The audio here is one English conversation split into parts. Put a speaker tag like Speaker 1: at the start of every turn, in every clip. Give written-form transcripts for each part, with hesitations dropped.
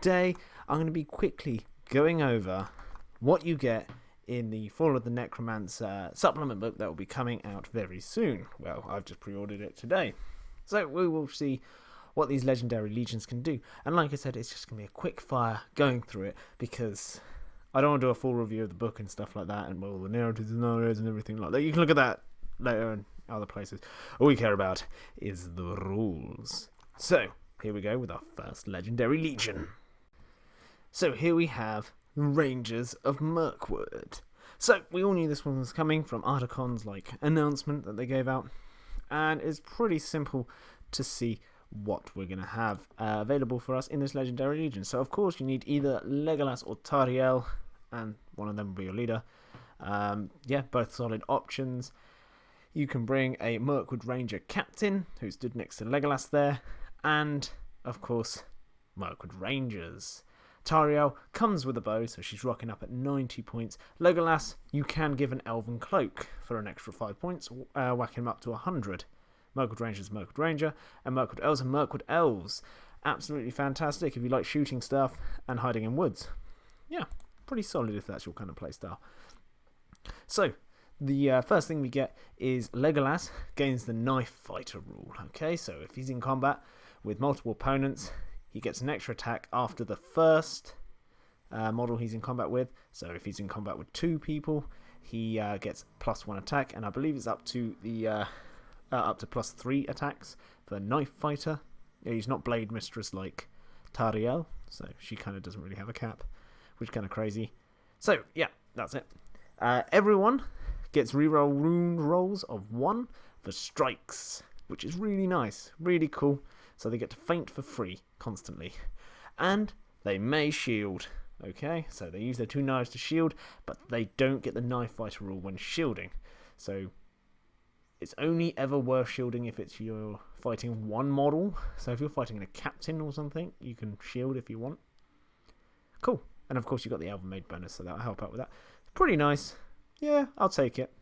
Speaker 1: today I'm going to be quickly going over what you get in the Fall of the Necromancer supplement book that will be coming out very soon. Well, I've just pre-ordered it today. So we will see what these legendary legions can do. And like I said, it's just going to be a quick fire going through it because I don't want to do a full review of the book and stuff like that and all the narratives and scenarios and everything like that. You can look at that later in other places. All we care about is the rules. So, here we go with our first legendary legion. So here we have the Rangers of Merckwood. So we all knew this one was coming from Articon's announcement that they gave out, and it's pretty simple to see what we're going to have available for us in this legendary legion. So of course you need either Legolas or Tauriel, and one of them will be your leader. Yeah, both solid options. You can bring a Murked Ranger captain who stood next to Legolas there, and of course Murked Rangers. Tauriel comes with a bow, so she's rocking up at 90 points. Legolas, you can give an elven cloak for an extra 5 points, whacking him up to 100. Merckwood Rangers, Merckwood Ranger, and Merckwood Elves and Merckwood Elves. Absolutely fantastic if you like shooting stuff and hiding in woods. Yeah, pretty solid if that's your kind of playstyle. So, the first thing we get is Legolas gains the Knife Fighter rule. Okay, so if he's in combat with multiple opponents, he gets an extra attack after the first model he's in combat with. So if he's in combat with 2 people, he gets +1 attack, and I believe it's up to the up to +3 attacks for Knife Fighter. Yeah, he's not Blade Mistress like Tauriel, so she kind of doesn't really have a cap, which is kind of crazy. So yeah, that's it. Everyone gets reroll rune rolls of 1 for strikes, which is really nice, really cool. So they get to feint for free constantly. And they may shield. Okay, so they use their 2 knives to shield, but they don't get the Knife Fighter rule when shielding. So it's only ever worth shielding if you're fighting 1 model. So if you're fighting a captain or something, you can shield if you want. Cool. And of course you've got the Elven Maid bonus, so that'll help out with that. Pretty nice. Yeah, I'll take it.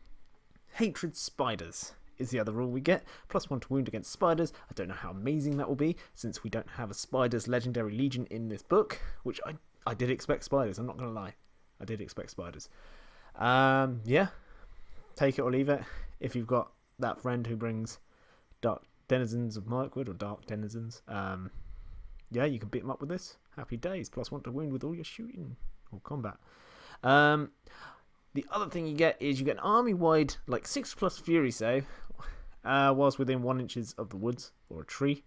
Speaker 1: Hatred Spiders is the other rule we get. +1 to wound against spiders. I don't know how amazing that will be, since we don't have a spiders legendary legion in this book, which I did expect spiders, I'm not going to lie. I did expect spiders. Yeah, take it or leave it. If you've got that friend who brings Dark Denizens of Merckwood, or Dark Denizens, yeah, you can beat them up with this. Happy days. +1 to wound with all your shooting or combat. The other thing you get is you get an army-wide 6+ Fury save whilst within 1 inches of the woods or a tree.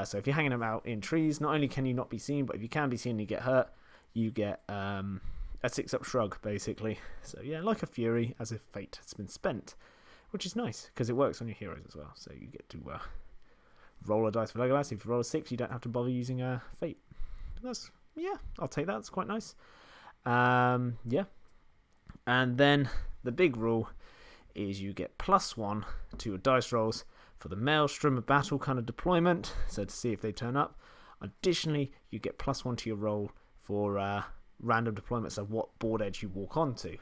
Speaker 1: So if you're hanging them out in trees, not only can you not be seen, but if you can be seen and you get hurt, you get a 6-up shrug, basically. So yeah, like a Fury, as if fate has been spent, which is nice, because it works on your heroes as well. So you get to roll a dice for Legolas. If you roll a 6, you don't have to bother using fate. Yeah, I'll take that. It's quite nice. Yeah. And then the big rule is you get +1 to your dice rolls for the Maelstrom of Battle kind of deployment, so to see if they turn up. Additionally, you get +1 to your roll for random deployments, so what board edge you walk onto.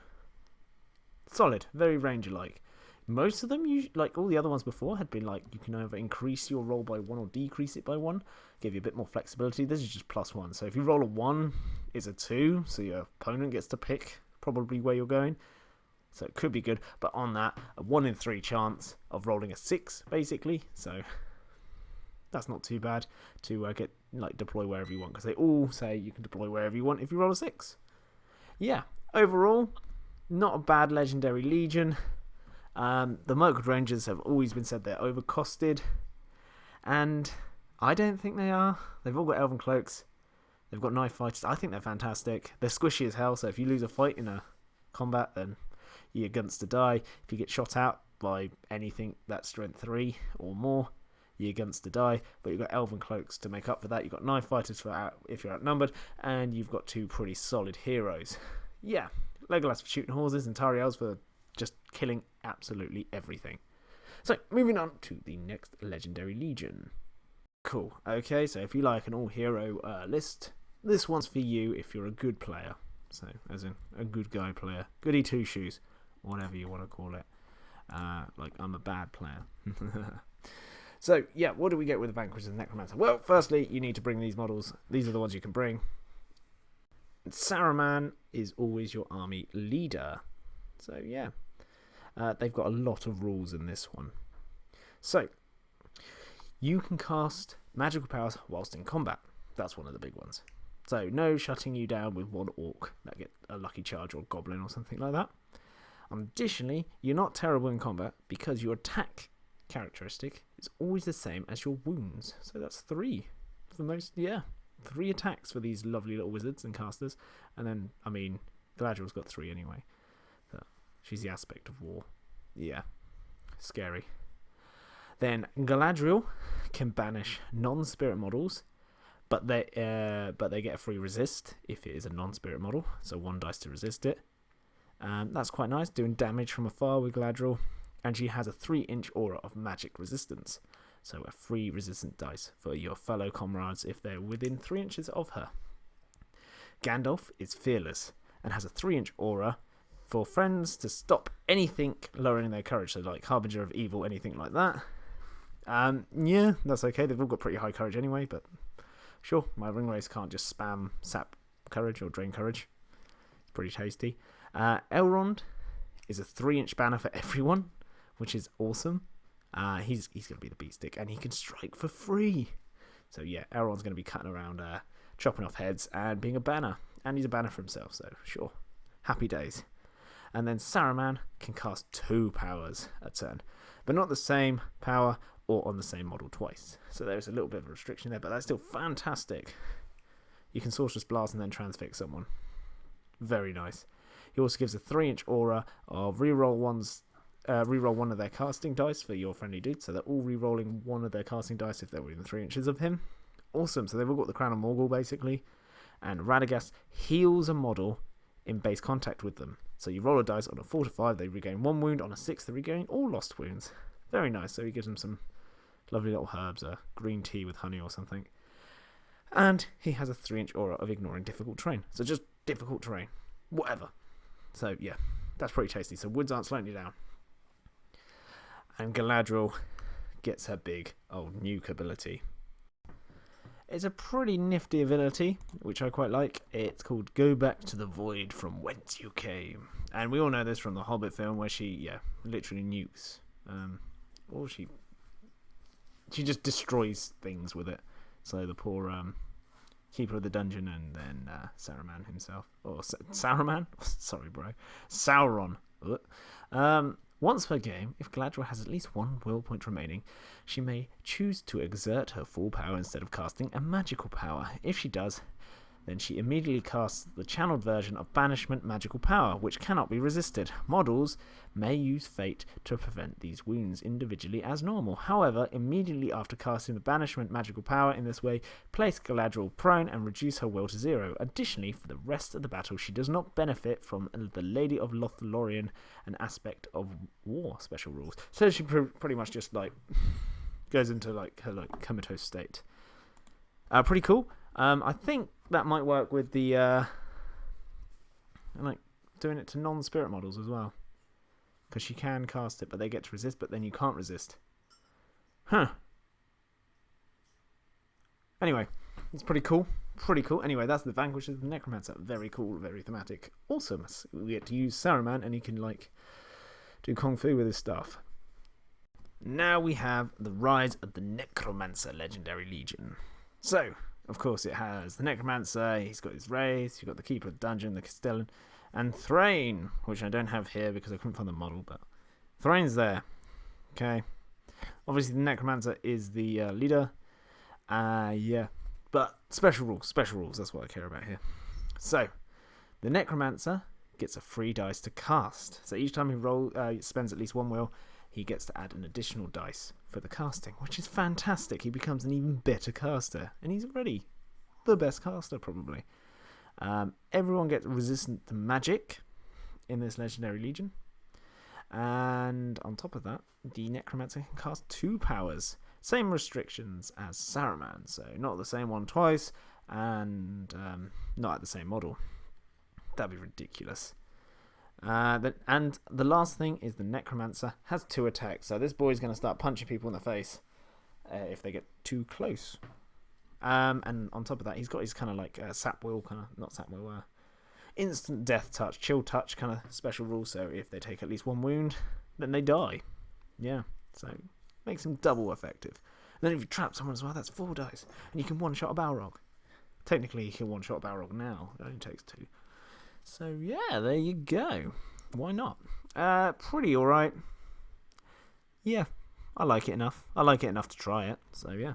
Speaker 1: Solid, very Ranger-like. Most of them, like all the other ones before, had been you can either increase your roll by 1 or decrease it by 1, give you a bit more flexibility. This is just +1, so if you roll a 1, it's a 2, so your opponent gets to pick probably where you're going, so it could be good. But on that, a 1 in 3 chance of rolling a 6 basically, so that's not too bad to get deploy wherever you want, because they all say you can deploy wherever you want if you roll a 6. Yeah, overall not a bad legendary legion. The Merckwood Rangers have always been said they're overcosted, and I don't think they are. They've all got elven cloaks. They've got knife fighters. I think they're fantastic. They're squishy as hell, so if you lose a fight in a combat, then you're guns to die. If you get shot out by anything that's strength 3 or more, you're guns to die. But you've got elven cloaks to make up for that. You've got knife fighters for if you're outnumbered, and you've got 2 pretty solid heroes. Yeah, Legolas for shooting horses and Tauriel's for just killing absolutely everything. So, moving on to the next legendary legion. Cool. Okay, so if you like an all-hero list, this one's for you if you're a good player. So, as in a good guy player. Goody two-shoes. Whatever you want to call it. I'm a bad player. So, yeah, what do we get with the Vanquished and Necromancer? Well, firstly, you need to bring these models. These are the ones you can bring. Saruman is always your army leader. So, yeah. They've got a lot of rules in this one. So, you can cast magical powers whilst in combat. That's one of the big ones. So, no shutting you down with one orc that get a lucky charge or goblin or something like that. Additionally, you're not terrible in combat because your attack characteristic is always the same as your wounds. So that's 3. For most, 3 attacks for these lovely little wizards and casters. And then, I mean, Galadriel's got 3 anyway. So she's the aspect of war. Yeah, scary. Then Galadriel can banish non-spirit models, but they get a free resist if it is a non-spirit model. So 1 dice to resist it. That's quite nice, doing damage from afar with Galadriel. And she has a 3-inch aura of magic resistance. So a free resistant dice for your fellow comrades if they're within 3 inches of her. Gandalf is fearless and has a 3-inch aura for friends to stop anything lowering their courage. So like Harbinger of Evil, anything like that. Yeah, that's okay. They've all got pretty high courage anyway, but sure, my ringwraiths can't just spam sap courage or drain courage. Pretty tasty. Elrond is a 3-inch banner for everyone, which is awesome. He's going to be the beat stick, and he can strike for free. So yeah, Elrond's going to be cutting around, chopping off heads, and being a banner. And he's a banner for himself, so sure. Happy days. And then Saruman can cast 2 powers a turn, but not the same power or on the same model twice. So there's a little bit of a restriction there, but that's still fantastic. You can Sorcerous Blast and then transfix someone. Very nice. He also gives a 3-inch aura of reroll one of their casting dice for your friendly dudes, so they're all rerolling one of their casting dice if they're within 3 inches of him. Awesome, so they've all got the Crown of Morgul basically. And Radagast heals a model in base contact with them. So you roll a dice on a 4 to 5, they regain 1 wound, on a 6 they regain all lost wounds. Very nice, so he gives them some lovely little herbs, green tea with honey or something. And he has a 3-inch aura of ignoring difficult terrain. So just difficult terrain. Whatever. So yeah, that's pretty tasty. So woods aren't slowing you down. And Galadriel gets her big old nuke ability. It's a pretty nifty ability, which I quite like. It's called Go Back to the Void from Whence You Came. And we all know this from the Hobbit film where she, literally nukes. Or she just destroys things with it. So the poor Keeper of the Dungeon and then Saruman himself. Or Saruman? Sorry, bro. Sauron. Once per game, if Galadriel has at least 1 will point remaining, she may choose to exert her full power instead of casting a magical power. If she does, then she immediately casts the channeled version of Banishment Magical Power, which cannot be resisted. Models may use Fate to prevent these wounds individually as normal. However, immediately after casting the Banishment Magical Power in this way, place Galadriel prone and reduce her will to 0. Additionally, for the rest of the battle, she does not benefit from the Lady of Lothlorien, an aspect of war special rules. So she pretty much just goes into her comatose state. Pretty cool. I think that might work with the doing it to non-spirit models as well, because she can cast it, but they get to resist, but then you can't resist. Anyway, it's pretty cool. Anyway, that's the Vanquished of the Necromancer. Very cool, very thematic. Awesome. We get to use Saruman, and he can do kung fu with his stuff. Now we have the Rise of the Necromancer Legendary Legion. So, of course, it has the Necromancer, he's got his Wraith, you've got the Keeper of the Dungeon, the Castellan, and Thrain, which I don't have here because I couldn't find the model, but Thrain's there. Okay. Obviously, the Necromancer is the leader. But special rules, that's what I care about here. So, the Necromancer gets a free dice to cast. So each time he spends at least 1 will, he gets to add an additional dice for the casting, which is fantastic. He becomes an even better caster, and he's already the best caster, probably. Everyone gets resistant to magic in this Legendary Legion. And on top of that, the Necromancer can cast 2 powers. Same restrictions as Saruman, so not the same one twice, and not at the same model. That'd be ridiculous. And the last thing is the Necromancer has 2 attacks, so this boy's going to start punching people in the face. if they get too close. And on top of that, he's got his kind of like sap wheel, instant death touch, chill touch kind of special rule. So if they take at least 1 wound, then they die. Yeah, so makes him double effective. And then if you trap someone as well, that's 4 dice, and you can one-shot a Balrog. Technically, you can one-shot a Balrog now. It only takes 2. So yeah, there you go. Why not? Pretty all right. Yeah, I like it enough. I like it enough to try it. So yeah.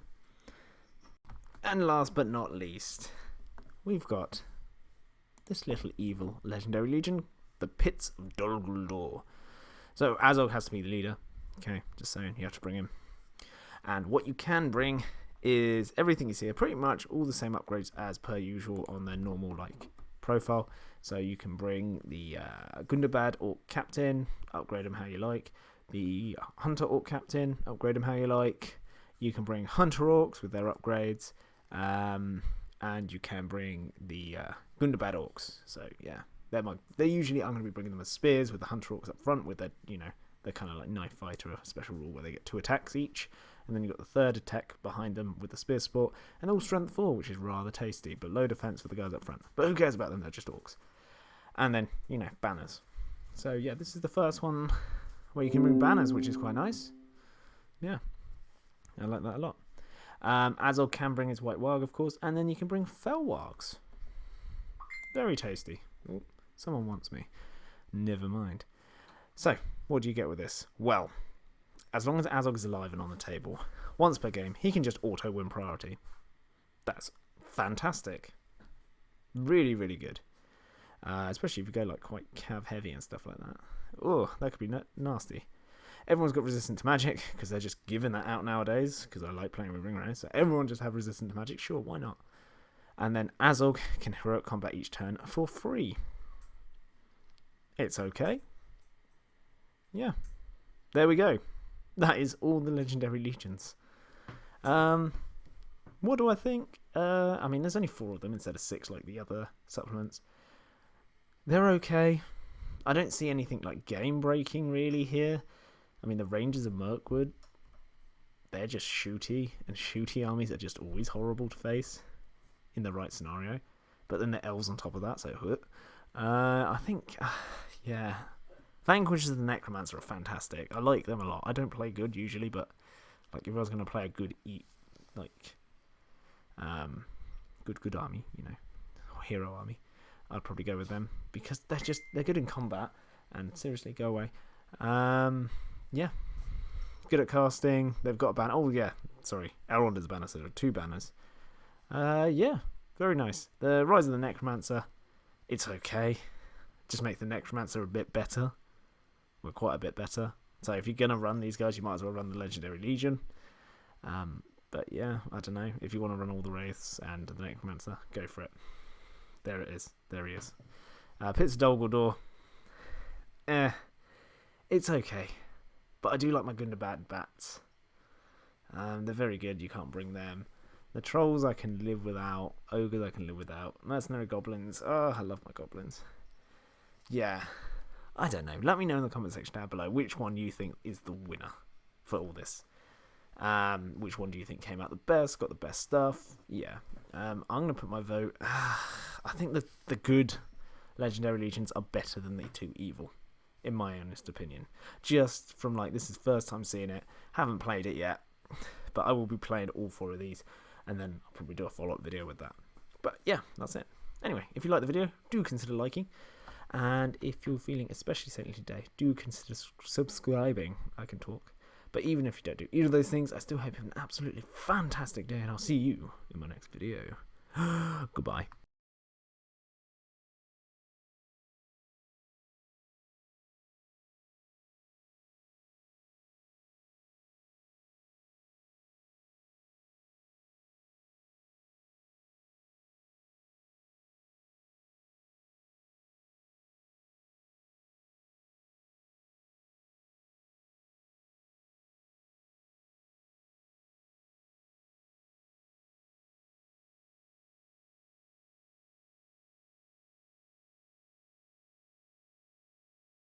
Speaker 1: And last but not least, we've got this little evil legendary legion, the Pits of Dolgodor. So 𝐸𝐸𝐿 has to be the leader. Okay, just saying, you have to bring him. And what you can bring is everything you see are pretty much all the same upgrades as per usual on their normal like profile. So you can bring the Gundabad Orc Captain, upgrade them how you like. The Hunter Orc Captain, upgrade them how you like. You can bring Hunter Orcs with their upgrades. And you can bring the Gundabad Orcs. So yeah, they're usually, I'm going to be bringing them as spears with the Hunter Orcs up front with their, they're kind of like Knife Fighter, a special rule where they get 2 attacks each. And then you've got the 3rd attack behind them with the Spear Sport. And all strength 4, which is rather tasty, but low defense for the guys up front. But who cares about them? They're just orcs. And then, banners. So yeah, this is the first one where you can bring banners, which is quite nice. Yeah, I like that a lot. 𝐸𝐸𝐿 can bring his White Warg, of course, and then you can bring Fel Wargs. Very tasty. Oh, someone wants me. Never mind. So, what do you get with this? Well, as long as 𝐸𝐸𝐿 is alive and on the table, once per game, he can just auto-win priority. That's fantastic. Really, really good. Especially if you go like quite cav heavy and stuff like that. Oh, that could be nasty. Everyone's got resistant to magic because they're just giving that out nowadays. Because I like playing with ring rays, so everyone just have resistant to magic. Sure, why not? And then 𝐸𝐸𝐿 can heroic combat each turn for free. It's okay. Yeah, there we go. That is all the legendary legions. What do I think? I mean, there's only 4 of them instead of 6 like the other supplements. They're okay. I don't see anything like game breaking really here. I mean, the Rangers of Merckwood, they're just shooty, and shooty armies are just always horrible to face in the right scenario. But then the elves on top of that, so I think, yeah. Vanquishers of the Necromancer are fantastic. I like them a lot. I don't play good usually, but like if I was going to play a good good army, hero army, I'd probably go with them because they're good in combat. And seriously, go away. Yeah, good at casting. They've got a banner. Oh yeah, sorry, Elrond is a banner, so there are 2 banners. Yeah, very nice. The Rise of the Necromancer, it's okay. Just make the Necromancer a bit better. Well, quite a bit better. So if you're gonna run these guys, you might as well run the Legendary Legion. But yeah, I don't know. If you want to run all the Wraiths and the Necromancer, go for it. There it is. There he is. Pits of Dolgodor. It's okay. But I do like my Gundabad Bats. They're very good. You can't bring them. The Trolls I can live without. Ogres I can live without. Mercenary Goblins. Oh, I love my Goblins. Yeah. I don't know. Let me know in the comment section down below which one you think is the winner for all this. Which one do you think came out the best, got the best stuff? Yeah. I'm going to put my vote. I think the good Legendary Legions are better than the 2 evil, in my honest opinion. Just from this is first time seeing it. Haven't played it yet, but I will be playing all 4 of these, and then I'll probably do a follow-up video with that. But yeah, that's it. Anyway, if you like the video, do consider liking. And if you're feeling especially saintly today, do consider subscribing. I can talk. But even if you don't do either of those things, I still hope you have an absolutely fantastic day, and I'll see you in my next video. Goodbye.